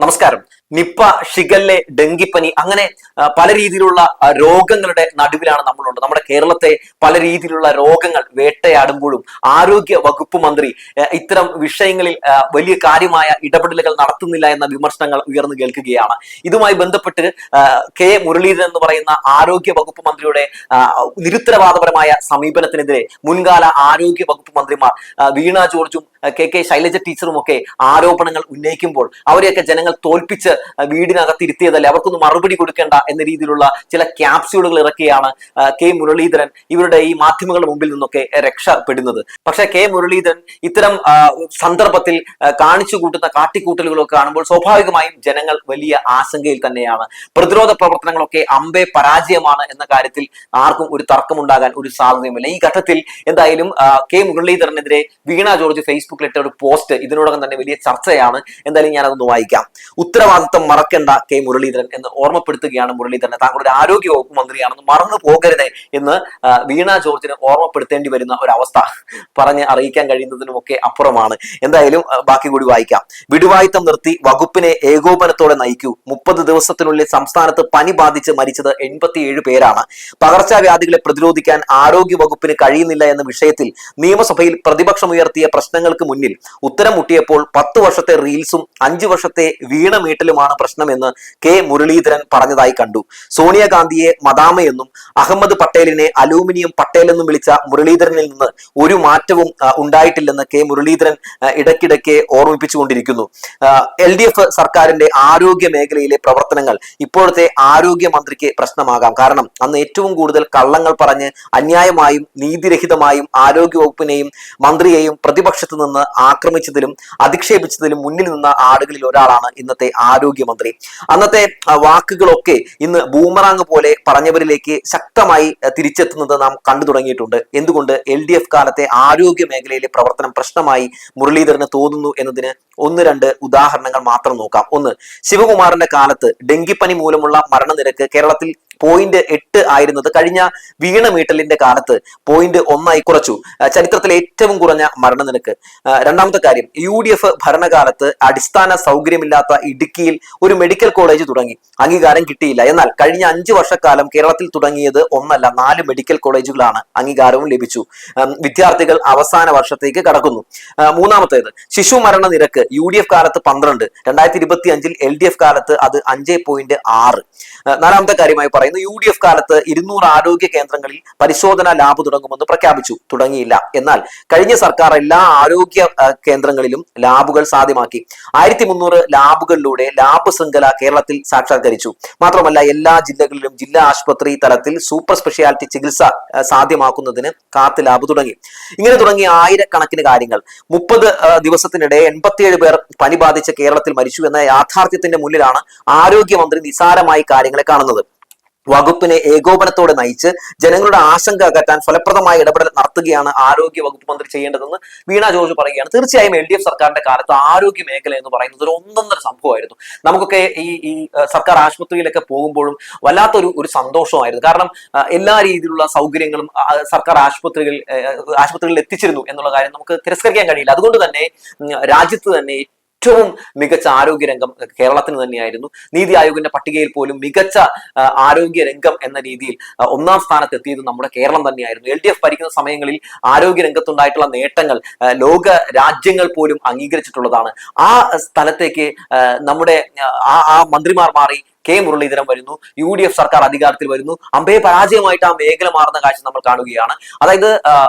നമസ്കാരം. Nipah, shigella, ഡെങ്കിപ്പനി അങ്ങനെ പല രീതിയിലുള്ള രോഗങ്ങളുടെ നടുവിലാണ് നമ്മളുണ്ട്. നമ്മുടെ കേരളത്തെ പല രീതിയിലുള്ള രോഗങ്ങൾ വേട്ടയാടുമ്പോഴും ആരോഗ്യ വകുപ്പ് മന്ത്രി ഇത്തരം വിഷയങ്ങളിൽ വലിയ കാര്യമായ ഇടപെടലുകൾ നടത്തുന്നില്ല എന്ന വിമർശനങ്ങൾ ഉയർന്നു കേൾക്കുകയാണ്. ഇതുമായി ബന്ധപ്പെട്ട് കെ മുരളീധരൻ എന്ന് പറയുന്ന ആരോഗ്യ വകുപ്പ് മന്ത്രിയുടെ നിരുത്തരവാദപരമായ സമീപനത്തിനെതിരെ മുൻകാല ആരോഗ്യ വകുപ്പ് മന്ത്രിമാർ വീണ ജോർജും കെ ശൈലജ ടീച്ചറും ഒക്കെ ആരോപണങ്ങൾ ഉന്നയിക്കുമ്പോൾ അവരെയൊക്കെ ജനങ്ങൾ തോൽപ്പിച്ച് വീടിനകത്ത് ഇരുത്തിയതല്ലേ, അവർക്കൊന്നും മറുപടി കൊടുക്കേണ്ട എന്ന രീതിയിലുള്ള ചില ക്യാപ്സ്യൂളുകൾ ഇറക്കിയാണ് കെ മുരളീധരൻ ഇവരുടെ ഈ മാധ്യമങ്ങളുടെ മുമ്പിൽ നിന്നൊക്കെ രക്ഷപ്പെടുന്നത്. പക്ഷെ കെ മുരളീധരൻ ഇത്തരം സന്ദർഭത്തിൽ കാണിച്ചു കൂട്ടുന്ന കാട്ടിക്കൂട്ടലുകളൊക്കെ കാണുമ്പോൾ സ്വാഭാവികമായും ജനങ്ങൾ വലിയ ആശങ്കയിൽ തന്നെയാണ്. പ്രതിരോധ പ്രവർത്തനങ്ങളൊക്കെ അമ്പേ പരാജയമാണ് എന്ന കാര്യത്തിൽ ആർക്കും ഒരു തർക്കമുണ്ടാകാൻ ഒരു സാധ്യതയുമില്ല. ഈ ഘട്ടത്തിൽ എന്തായാലും കെ മുരളീധരനെതിരെ വീണ ജോർജ് ഫേസ്ബുക്കിലിട്ട ഒരു പോസ്റ്റ് ഇതിനോടകം തന്നെ വലിയ ചർച്ചയാണ്. എന്തായാലും ഞാനതൊന്ന് വായിക്കാം. ഉത്തരവാദിത്തം മറക്കേണ്ട കെ മുരളീധരൻ എന്ന് ഓർമ്മപ്പെടുത്തുകയാണ് മുരളീധരനെ. താങ്കൾ ഒരു ആരോഗ്യ വകുപ്പ് മന്ത്രിയാണെന്ന് മറന്നു പോകരുതേ എന്ന് വീണ ജോർജിന് ഓർമ്മപ്പെടുത്തേണ്ടി വരുന്ന ഒരവസ്ഥ പറഞ്ഞ് അറിയിക്കാൻ കഴിയുന്നതിനുമൊക്കെ അപ്പുറമാണ്. എന്തായാലും ബാക്കി കൂടി വായിക്കാം. വിടുവായിത്തം നിർത്തി വകുപ്പിനെ ഏകോപനത്തോടെ നയിക്കൂ. 30 ദിവസത്തിനുള്ളിൽ സംസ്ഥാനത്ത് പനി ബാധിച്ച് മരിച്ചത് 87 പേരാണ്. പകർച്ചവ്യാധികളെ പ്രതിരോധിക്കാൻ ആരോഗ്യ വകുപ്പിന് കഴിയുന്നില്ല എന്ന വിഷയത്തിൽ നിയമസഭയിൽ പ്രതിപക്ഷം ഉയർത്തിയ പ്രശ്നങ്ങൾക്ക് മുന്നിൽ ഉത്തരം മുട്ടിയപ്പോൾ 10 വർഷത്തെ റീൽസും 5 വർഷത്തെ വീണമീട്ടലുമാണ് പ്രശ്നമെന്ന് കെ മുരളീധരൻ പറഞ്ഞതായി കണ്ടു. സോണിയാഗാന്ധിയെ മദാമയെന്നും അഹമ്മദ് പട്ടേലിനെ അലൂമിനിയം പട്ടേൽ എന്നും വിളിച്ച മുരളീധരനിൽ നിന്ന് ഒരു മാറ്റവും ഉണ്ടായിട്ടില്ലെന്ന് കെ മുരളീധരൻ ഇടയ്ക്കിടയ്ക്ക് ഓർമ്മിപ്പിച്ചുകൊണ്ടിരിക്കുന്നു. LDF സർക്കാരിന്റെ ആരോഗ്യ മേഖലയിലെ പ്രവർത്തനങ്ങൾ ഇപ്പോഴത്തെ ആരോഗ്യമന്ത്രിക്ക് പ്രശ്നമാകാം. കാരണം അന്ന് ഏറ്റവും കൂടുതൽ കള്ളങ്ങൾ പറഞ്ഞ് അന്യായമായും നീതിരഹിതമായും ആരോഗ്യ വകുപ്പിനെയും മന്ത്രിയെയും പ്രതിപക്ഷത്ത് നിന്ന് ആക്രമിച്ചതിലും അധിക്ഷേപിച്ചതിലും മുന്നിൽ നിന്ന ആളുകളിൽ ഒരാളാണ് ഇന്നത്തെ ആരോഗ്യമന്ത്രി. അന്നത്തെ വാക്കുകളൊക്കെ ഇന്ന് ബൂമറാങ് പോലെ പറഞ്ഞവരിലേക്ക് ശക്തമായി തിരിച്ചെത്തുന്നത് നാം കണ്ടു തുടങ്ങിയിട്ടുണ്ട്. എന്തുകൊണ്ട് LDF കാലത്തെ ആരോഗ്യ മേഖലയിലെ പ്രവർത്തനം പ്രശ്നമായി മുരളീധരന് തോന്നുന്നു എന്നതിന് 1-2 ഉദാഹരണങ്ങൾ മാത്രം നോക്കാം. 1, ശിവകുമാറിന്റെ കാലത്ത് ഡെങ്കിപ്പനി മൂലമുള്ള മരണനിരക്ക് കേരളത്തിൽ 0.8 ആയിരുന്നത് കഴിഞ്ഞ വീണമീട്ടലിന്റെ കാലത്ത് 0.1 കുറച്ചു. ചരിത്രത്തിലെ ഏറ്റവും കുറഞ്ഞ മരണനിരക്ക്. രണ്ടാമത്തെ കാര്യം, UDF ഭരണകാലത്ത് അടിസ്ഥാന സൗകര്യമില്ലാത്ത ഇടുക്കിയിൽ ഒരു മെഡിക്കൽ കോളേജ് തുടങ്ങി, അംഗീകാരം കിട്ടിയില്ല. എന്നാൽ കഴിഞ്ഞ 5 വർഷക്കാലം കേരളത്തിൽ തുടങ്ങിയത് 1 അല്ല 4 മെഡിക്കൽ കോളേജുകളാണ്, അംഗീകാരവും ലഭിച്ചു. വിദ്യാർത്ഥികൾ അവസാന വർഷത്തേക്ക് കടക്കുന്നു. മൂന്നാമത്തേത്, ശിശു മരണ നിരക്ക് UDF കാലത്ത് 12, 2025 LDF കാലത്ത് അത് 5.6. നാലാമത്തെ കാര്യമായി പറയുന്നു, UDF കാലത്ത് 200 ആരോഗ്യ കേന്ദ്രങ്ങളിൽ പരിശോധന ലാബ് തുടങ്ങുമെന്ന് പ്രഖ്യാപിച്ചു, തുടങ്ങിയില്ല. എന്നാൽ കഴിഞ്ഞ സർക്കാർ എല്ലാ ആരോഗ്യ കേന്ദ്രങ്ങളിലും ലാബുകൾ സാധ്യമാക്കി. 1300 ലാബുകളിലൂടെ ലാബ് ശൃംഖല കേരളത്തിൽ സാക്ഷാത്കരിച്ചു. മാത്രമല്ല എല്ലാ ജില്ലകളിലും ജില്ലാ ആശുപത്രി തലത്തിൽ സൂപ്പർ സ്പെഷ്യാലിറ്റി ചികിത്സ സാധ്യമാക്കുന്നതിന് കാത്ത് ലാബ് തുടങ്ങി. ഇങ്ങനെ തുടങ്ങിയ ആയിരക്കണക്കിന് കാര്യങ്ങൾ. 30 ദിവസത്തിനിടെ 87 പേർ പനി ബാധിച്ച കേരളത്തിൽ മരിച്ചു എന്ന യാഥാർത്ഥ്യത്തിന്റെ മുന്നിലാണ് ആരോഗ്യമന്ത്രി നിസാരമായി കാര്യങ്ങളെ കാണുന്നത്. വകുപ്പിനെ ഏകോപനത്തോടെ നയിച്ച് ജനങ്ങളുടെ ആശങ്ക അകറ്റാൻ ഫലപ്രദമായ ഇടപെടൽ നടത്തുകയാണ് ആരോഗ്യ വകുപ്പ് മന്ത്രി ചെയ്യേണ്ടതെന്ന് വീണ ജോർജ് പറയുകയാണ്. തീർച്ചയായും LDF സർക്കാരിന്റെ കാലത്ത് ആരോഗ്യ മേഖല എന്ന് പറയുന്നത് ഒരു ഒന്നൊന്നര സംഭവമായിരുന്നു. നമുക്കൊക്കെ ഈ സർക്കാർ ആശുപത്രിയിലൊക്കെ പോകുമ്പോഴും വല്ലാത്തൊരു സന്തോഷമായിരുന്നു. കാരണം എല്ലാ രീതിയിലുള്ള സൗകര്യങ്ങളും സർക്കാർ ആശുപത്രികളിൽ എത്തിച്ചിരുന്നു എന്നുള്ള കാര്യം നമുക്ക് തിരസ്കരിക്കാൻ കഴിയില്ല. അതുകൊണ്ട് തന്നെ രാജ്യത്ത് തന്നെ ഏറ്റവും മികച്ച ആരോഗ്യ രംഗം കേരളത്തിന് തന്നെയായിരുന്നു. നീതി ആയോഗിന്റെ പട്ടികയിൽ പോലും മികച്ച ആരോഗ്യ രംഗം എന്ന രീതിയിൽ 1ാം സ്ഥാനത്ത് എത്തിയത് നമ്മുടെ കേരളം തന്നെയായിരുന്നു. LDF ഭരിക്കുന്ന സമയങ്ങളിൽ ആരോഗ്യ രംഗത്തുണ്ടായിട്ടുള്ള നേട്ടങ്ങൾ ലോക രാജ്യങ്ങൾ പോലും അംഗീകരിച്ചിട്ടുള്ളതാണ്. ആ സ്ഥലത്തേക്ക് നമ്മുടെ ആ മന്ത്രിമാർ മാറി കെ മുരളീധരൻ വരുന്നു, UDF സർക്കാർ അധികാരത്തിൽ വരുന്നു, അമ്പേ പരാജയമായിട്ട് ആ മേഖല മാറുന്ന കാഴ്ച നമ്മൾ കാണുകയാണ്. അതായത്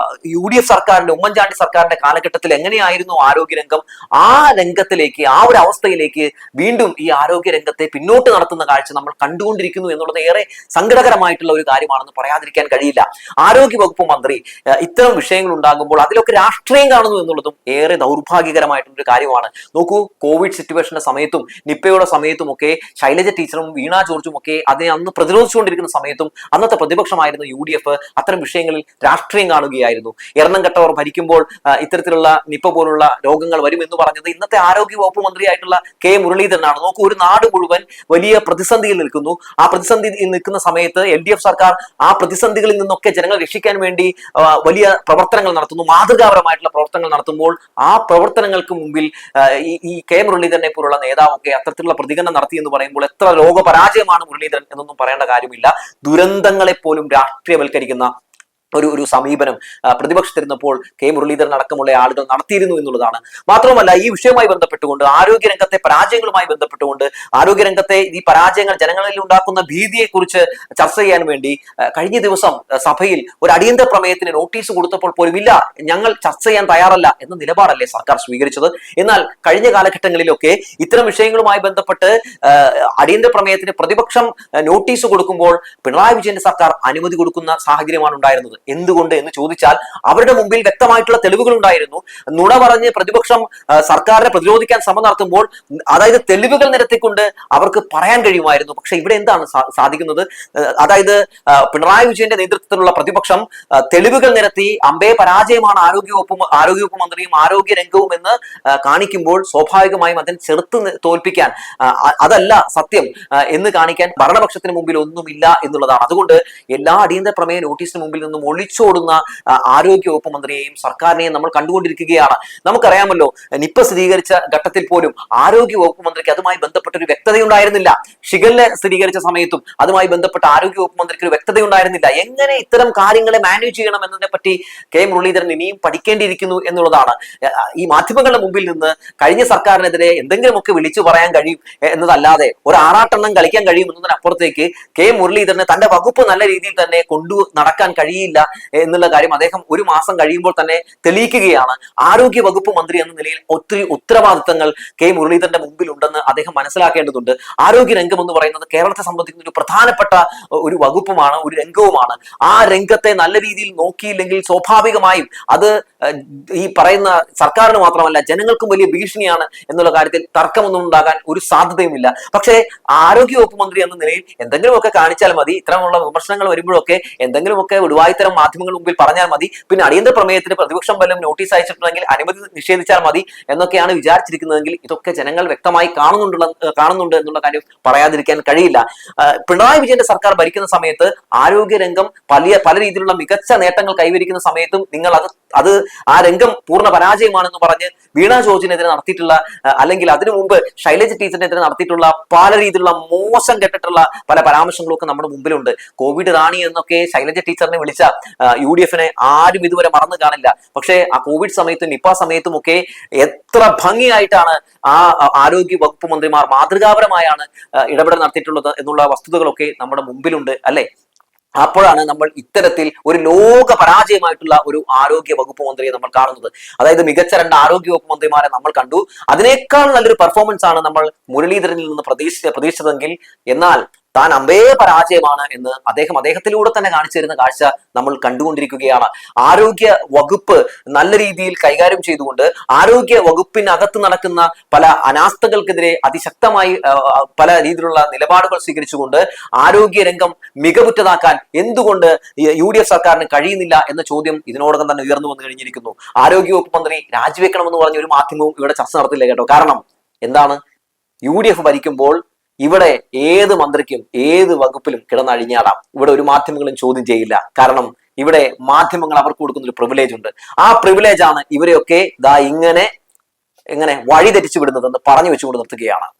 UDF സർക്കാരിന്റെ ഉമ്മൻചാണ്ടി സർക്കാരിന്റെ കാലഘട്ടത്തിൽ എങ്ങനെയായിരുന്നു ആരോഗ്യരംഗം, ആ രംഗത്തിലേക്ക് ആ ഒരു അവസ്ഥയിലേക്ക് വീണ്ടും ഈ ആരോഗ്യ രംഗത്തെ പിന്നോട്ട് നടത്തുന്ന കാഴ്ച നമ്മൾ കണ്ടുകൊണ്ടിരിക്കുന്നു എന്നുള്ളത് ഏറെ സങ്കടകരമായിട്ടുള്ള ഒരു കാര്യമാണെന്ന് പറയാതിരിക്കാൻ കഴിയില്ല. ആരോഗ്യ വകുപ്പ് മന്ത്രി ഇത്തരം വിഷയങ്ങൾ ഉണ്ടാകുമ്പോൾ അതിലൊക്കെ രാഷ്ട്രീയം കാണുന്നു എന്നുള്ളതും ഏറെ ദൗർഭാഗ്യകരമായിട്ടുള്ള ഒരു കാര്യമാണ്. നോക്കൂ, കോവിഡ് സിറ്റുവേഷന്റെ സമയത്തും നിപ്പയുടെ സമയത്തും ഒക്കെ ശൈലജ ടീച്ചറും ടീച്ചറും വീണ ജോർജും ഒക്കെ അതിനെ അന്ന് പ്രതിരോധിച്ചുകൊണ്ടിരിക്കുന്ന സമയത്തും അന്നത്തെ പ്രതിപക്ഷമായിരുന്നു UDF അത്തരം വിഷയങ്ങളിൽ രാഷ്ട്രീയം കാണുകയായിരുന്നു. എണ്ണം കെട്ടവർ ഭരിക്കുമ്പോൾ ഇത്തരത്തിലുള്ള നിപ്പ പോലുള്ള രോഗങ്ങൾ വരും എന്ന് പറഞ്ഞത് ഇന്നത്തെ ആരോഗ്യ വകുപ്പ് മന്ത്രിയായിട്ടുള്ള മുരളീധരനാണ്. നോക്കൂ, ഒരു നാട് മുഴുവൻ വലിയ പ്രതിസന്ധിയിൽ നിൽക്കുന്നു. ആ പ്രതിസന്ധിയിൽ നിൽക്കുന്ന സമയത്ത് LDF സർക്കാർ ആ പ്രതിസന്ധികളിൽ നിന്നൊക്കെ ജനങ്ങൾ രക്ഷിക്കാൻ വേണ്ടി വലിയ പ്രവർത്തനങ്ങൾ നടത്തുന്നു, മാതൃകാപരമായിട്ടുള്ള പ്രവർത്തനങ്ങൾ നടത്തുമ്പോൾ ആ പ്രവർത്തനങ്ങൾക്ക് മുമ്പിൽ ഈ മുരളീധരനെ പോലുള്ള നേതാവൊക്കെ അത്തരത്തിലുള്ള പ്രതികരണം നടത്തി എന്ന് പറയുമ്പോൾ എത്ര രോഗപരാജയമാണ് മുരളീധരൻ എന്നൊന്നും പറയേണ്ട കാര്യമില്ല. ദുരന്തങ്ങളെ പോലും രാഷ്ട്രീയവൽക്കരിക്കുന്ന ഒരു സമീപനം പ്രതിപക്ഷത്തിരുന്നപ്പോൾ മുരളീധരൻ അടക്കമുള്ള ആളുകൾ നടത്തിയിരുന്നു എന്നുള്ളതാണ്. മാത്രമല്ല, ഈ വിഷയവുമായി ബന്ധപ്പെട്ടുകൊണ്ട് ആരോഗ്യരംഗത്തെ പരാജയങ്ങളുമായി ബന്ധപ്പെട്ടുകൊണ്ട് ആരോഗ്യരംഗത്തെ ഈ പരാജയങ്ങൾ ജനങ്ങളിൽ ഉണ്ടാക്കുന്ന ഭീതിയെക്കുറിച്ച് ചർച്ച ചെയ്യാൻ വേണ്ടി കഴിഞ്ഞ ദിവസം സഭയിൽ ഒരു അടിയന്തര പ്രമേയത്തിന് നോട്ടീസ് കൊടുത്തപ്പോൾ പോലും ഇല്ല, ഞങ്ങൾ ചർച്ച ചെയ്യാൻ തയ്യാറല്ല എന്ന നിലപാടല്ലേ സർക്കാർ സ്വീകരിച്ചത്. എന്നാൽ കഴിഞ്ഞ കാലഘട്ടങ്ങളിലൊക്കെ ഇത്തരം വിഷയങ്ങളുമായി ബന്ധപ്പെട്ട് അടിയന്തര പ്രമേയത്തിന് പ്രതിപക്ഷം നോട്ടീസ് കൊടുക്കുമ്പോൾ പിണറായി വിജയന്റെ സർക്കാർ അനുമതി കൊടുക്കുന്ന സാഹചര്യമാണ് ഉണ്ടായിരുന്നത്. എന്തുകൊണ്ട് എന്ന് ചോദിച്ചാൽ അവരുടെ മുമ്പിൽ വ്യക്തമായിട്ടുള്ള തെളിവുകൾ ഉണ്ടായിരുന്നു. നുണ പറഞ്ഞ് പ്രതിപക്ഷം സർക്കാരിനെ പ്രതിരോധിക്കാൻ ശ്രമം നടത്തുമ്പോൾ അതായത് തെളിവുകൾ നിരത്തിക്കൊണ്ട് അവർക്ക് പറയാൻ കഴിയുമായിരുന്നു. പക്ഷെ ഇവിടെ എന്താണ് സാധിക്കുന്നത്? അതായത് പിണറായി വിജയന്റെ നേതൃത്വത്തിലുള്ള പ്രതിപക്ഷം തെളിവുകൾ നിരത്തി അമ്പേ പരാജയമാണ് ആരോഗ്യവകുപ്പ് മന്ത്രിയും ആരോഗ്യ രംഗവും എന്ന് കാണിക്കുമ്പോൾ സ്വാഭാവികമായും അതിനെ ചെറുത്ത് തോൽപ്പിക്കാൻ അതല്ല സത്യം എന്ന് കാണിക്കാൻ ഭരണപക്ഷത്തിന് മുമ്പിൽ ഒന്നുമില്ല എന്നുള്ളതാണ്. അതുകൊണ്ട് എല്ലാ അടിയന്തര പ്രമേയ നോട്ടീസിന് മുമ്പിൽ നിന്നും ഒളിച്ചോടുന്ന ആരോഗ്യ വകുപ്പ് മന്ത്രിയെയും സർക്കാരിനെയും നമ്മൾ കണ്ടുകൊണ്ടിരിക്കുകയാണ്. നമുക്കറിയാമല്ലോ, നിപ്പ സ്ഥിരീകരിച്ച ഘട്ടത്തിൽ പോലും ആരോഗ്യ വകുപ്പ് മന്ത്രിക്ക് അതുമായി ബന്ധപ്പെട്ട ഒരു വ്യക്തതയുണ്ടായിരുന്നില്ല. ഷിഗല്ല സ്ഥിരീകരിച്ച സമയത്തും അതുമായി ബന്ധപ്പെട്ട ആരോഗ്യ വകുപ്പ് മന്ത്രിക്ക് ഒരു വ്യക്തതയുണ്ടായിരുന്നില്ല. എങ്ങനെ ഇത്തരം കാര്യങ്ങളെ മാനേജ് ചെയ്യണം എന്നതിനെ പറ്റി മുരളീധരൻ ഇനിയും പഠിക്കേണ്ടിയിരിക്കുന്നു എന്നുള്ളതാണ്. ഈ മാധ്യമങ്ങളുടെ മുമ്പിൽ നിന്ന് കഴിഞ്ഞ സർക്കാരിനെതിരെ എന്തെങ്കിലുമൊക്കെ വിളിച്ചു പറയാൻ കഴിയും എന്നതല്ലാതെ ഒരു ആറാട്ടെണ്ണം കളിക്കാൻ കഴിയും എന്നതിനപ്പുറത്തേക്ക് മുരളീധരന് തന്റെ വകുപ്പ് നല്ല രീതിയിൽ തന്നെ കൊണ്ടു നടക്കാൻ കഴിയില്ല എന്നുള്ള കാര്യം അദ്ദേഹം ഒരു മാസം കഴിയുമ്പോൾ തന്നെ തെളിയിക്കുകയാണ്. ആരോഗ്യ വകുപ്പ് മന്ത്രി എന്ന നിലയിൽ ഒത്തിരി ഉത്തരവാദിത്തങ്ങൾ മുരളീധരന്റെ മുമ്പിൽ ഉണ്ടെന്ന് അദ്ദേഹം മനസ്സിലാക്കേണ്ടതുണ്ട്. ആരോഗ്യ രംഗം എന്ന് പറയുന്നത് കേരളത്തെ സംബന്ധിക്കുന്ന ഒരു പ്രധാനപ്പെട്ട ഒരു വകുപ്പുമാണ്, ഒരു രംഗവുമാണ്. ആ രംഗത്തെ നല്ല രീതിയിൽ നോക്കിയില്ലെങ്കിൽ സ്വാഭാവികമായും അത് ഈ പറയുന്ന സർക്കാരിന് മാത്രമല്ല ജനങ്ങൾക്കും വലിയ ഭീഷണിയാണ് എന്നുള്ള കാര്യത്തിൽ തർക്കമൊന്നും ഉണ്ടാകാൻ ഒരു സാധ്യതയുമില്ല. പക്ഷേ ആരോഗ്യ വകുപ്പ് മന്ത്രി എന്ന നിലയിൽ എന്തെങ്കിലുമൊക്കെ കാണിച്ചാൽ മതി, ഇത്തരമുള്ള വിമർശനങ്ങൾ വരുമ്പോഴൊക്കെ എന്തെങ്കിലുമൊക്കെ ഒടുവായിത്തരം മാധ്യമങ്ങൾ മുമ്പിൽ പറഞ്ഞാൽ മതി, പിന്നെ അടിയന്തര പ്രമേയത്തിന് പ്രതിപക്ഷം വല്ലതും നോട്ടീസ് അയച്ചിട്ടുണ്ടെങ്കിൽ അനുമതി നിഷേധിച്ചാൽ മതി എന്നൊക്കെയാണ് വിചാരിച്ചിരിക്കുന്നതെങ്കിൽ ഇതൊക്കെ ജനങ്ങൾ വ്യക്തമായി കാണുന്നുണ്ട് എന്നുള്ള കാര്യം പറയാതിരിക്കാൻ കഴിയില്ല. പിണറായി വിജയന്റെ സർക്കാർ ഭരിക്കുന്ന സമയത്ത് ആരോഗ്യരംഗം പല രീതിയിലുള്ള മികച്ച നേട്ടങ്ങൾ കൈവരിക്കുന്ന സമയത്തും നിങ്ങൾ അത് ആ രംഗം പൂർണ്ണ പരാജയമാണെന്ന് പറഞ്ഞ് വീണ ജോർജിനെതിരെ നടത്തിയിട്ടുള്ള അല്ലെങ്കിൽ അതിനു മുമ്പ് ശൈലജ ടീച്ചറിനെതിരെ നടത്തിയിട്ടുള്ള പല രീതിയിലുള്ള മോശം കെട്ടിട്ടുള്ള പല പരാമർശങ്ങളൊക്കെ നമ്മുടെ മുമ്പിലുണ്ട്. കോവിഡ് റാണി എന്നൊക്കെ ശൈലജ ടീച്ചറിനെ വിളിച്ച UDF-നെ ആരും ഇതുവരെ മറന്നു കാണില്ല. പക്ഷേ ആ കോവിഡ് സമയത്തും നിപ്പ സമയത്തും ഒക്കെ എത്ര ഭംഗിയായിട്ടാണ് ആ ആരോഗ്യ വകുപ്പ് മന്ത്രിമാർ മാതൃകാപരമായാണ് ഇടപെടൽ നടത്തിയിട്ടുള്ളത് എന്നുള്ള വസ്തുതകളൊക്കെ നമ്മുടെ മുമ്പിലുണ്ട് അല്ലെ? അപ്പോഴാണ് നമ്മൾ ഇത്തരത്തിൽ ഒരു ലോക പരാജയമായിട്ടുള്ള ഒരു ആരോഗ്യ വകുപ്പ് മന്ത്രിയെ നമ്മൾ കാണുന്നത്. അതായത് മികച്ച 2 ആരോഗ്യ വകുപ്പ് മന്ത്രിമാരെ നമ്മൾ കണ്ടു. അതിനേക്കാൾ നല്ലൊരു പെർഫോമൻസ് ആണ് നമ്മൾ മുരളീധരനിൽ നിന്ന് പ്രതീക്ഷിച്ചതെങ്കിൽ എന്നാൽ താൻ അമ്പേ പരാജയമാണ് എന്ന് അദ്ദേഹത്തിലൂടെ തന്നെ കാണിച്ചു തരുന്ന കാഴ്ച നമ്മൾ കണ്ടുകൊണ്ടിരിക്കുകയാണ്. ആരോഗ്യ വകുപ്പ് നല്ല രീതിയിൽ കൈകാര്യം ചെയ്തുകൊണ്ട് ആരോഗ്യ വകുപ്പിനകത്ത് നടക്കുന്ന പല അനാസ്ഥകൾക്കെതിരെ അതിശക്തമായി പല രീതിയിലുള്ള നിലപാടുകൾ സ്വീകരിച്ചുകൊണ്ട് ആരോഗ്യ രംഗം മികവുറ്റതാക്കാൻ എന്തുകൊണ്ട് UDF സർക്കാരിന് കഴിയുന്നില്ല എന്ന ചോദ്യം ഇതിനോടകം തന്നെ ഉയർന്നു വന്നു കഴിഞ്ഞിരിക്കുന്നു. ആരോഗ്യ വകുപ്പ് മന്ത്രി രാജിവെക്കണമെന്ന് പറഞ്ഞ ഒരു മാധ്യമവും ഇവിടെ ചർച്ച നടത്തില്ല കേട്ടോ. കാരണം എന്താണ്? UDF ഭരിക്കുമ്പോൾ ഇവിടെ ഏത് മന്ത്രിക്കും ഏത് വകുപ്പിലും കിടന്നഴിഞ്ഞാടാം. ഇവിടെ ഒരു മാധ്യമങ്ങളും ചോദ്യം ചെയ്യില്ല. കാരണം ഇവിടെ മാധ്യമങ്ങൾ അവർക്ക് കൊടുക്കുന്ന ഒരു പ്രിവിലേജ് ഉണ്ട്. ആ പ്രിവിലേജ് ആണ് ഇവരെയൊക്കെ ഇങ്ങനെ വഴി തെറ്റിച്ചു വിടുന്നതെന്ന് പറഞ്ഞു വെച്ചുകൊണ്ട് നിർത്തുകയാണ്.